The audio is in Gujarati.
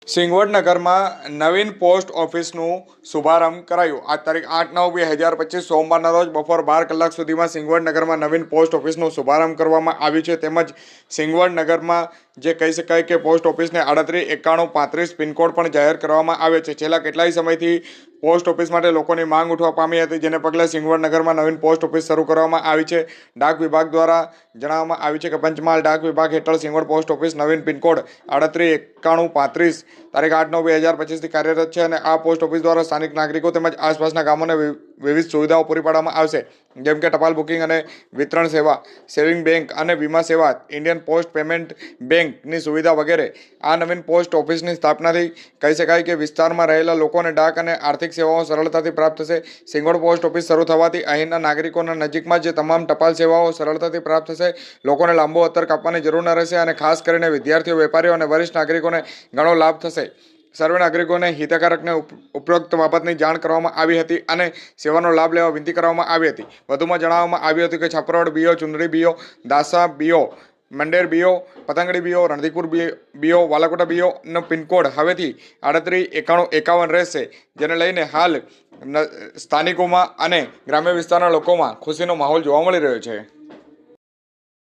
સિંગવડ નગરમાં નવીન પોસ્ટ ઓફિસનું શુભારંભ કરાયું। આ તારીખ 8/9/2025 સોમવારના રોજ બપોર 12 કલાક સુધીમાં સિંગવડ નગરમાં નવીન પોસ્ટ ઓફિસનું શુભારંભ કરવામાં આવ્યું છે। તેમજ સિંગવડ નગરમાં જે કહી શકાય કે પોસ્ટ ઓફિસને 389135 પિનકોડ પણ જાહેર કરવામાં આવે છે। છેલ્લા કેટલાય સમયથી પોસ્ટ ઓફિસ માટે લોકોની માંગ ઉઠવા પામી હતી, જેને પગલે સિંગવડ નગરમાં નવીન પોસ્ટ ઓફિસ શરૂ કરવામાં આવી છે। ડાક વિભાગ દ્વારા જણાવવામાં આવ્યું છે કે પંચમહાલ ડાક વિભાગ હેઠળ સિંગવડ પોસ્ટ ઓફિસ નવીન પિનકોડ 389135 તારીખ 8/9/2025થી કાર્યરત છે અને આ પોસ્ટ ઓફિસ દ્વારા સ્થાનિક નાગરિકો તેમજ આસપાસના ગામોને વિવિધ સુવિધાઓ પૂરી પાડવામાં આવશે, જેમ કે ટપાલ બુકિંગ અને વિતરણ સેવા, સેવિંગ બેંક અને વીમા સેવા, ઇન્ડિયન પોસ્ટ પેમેન્ટ બેંકની સુવિધા વગેરે। આ નવીન પોસ્ટ ઓફિસની સ્થાપનાથી કહી શકાય કે વિસ્તારમાં રહેલા લોકોને ડાક અને આર્થિક સેવાઓ સરળતાથી પ્રાપ્ત થશે। સિંગવડ પોસ્ટ ઓફિસ શરૂ થવાથી અહીંના નાગરિકોના નજીકમાં જે તમામ ટપાલ સેવાઓ સરળતાથી પ્રાપ્ત થશે। લોકોને લાંબો અંતર કાપવાની જરૂર ન રહેશે અને ખાસ કરીને વિદ્યાર્થીઓ, વેપારીઓ અને વરિષ્ઠ નાગરિકોને ઘણો લાભ થશે। સર્વે નાગરિકોને હિતકારકને ઉપરોક્ત બાબતની જાણ કરવામાં આવી હતી અને સેવાનો લાભ લેવા વિનંતી કરવામાં આવી હતી। વધુમાં જણાવવામાં આવ્યું હતું કે Chhaparwad BO, Chundadi BO, Dasa BO, Mander BO, Patangdi BO, Randhipur BO, Valakota બીઓનો પિનકોડ હવેથી 389151 રહેશે, જેને લઈને હાલ સ્થાનિકોમાં અને ગ્રામ્ય વિસ્તારના લોકોમાં ખુશીનો માહોલ જોવા મળી રહ્યો છે।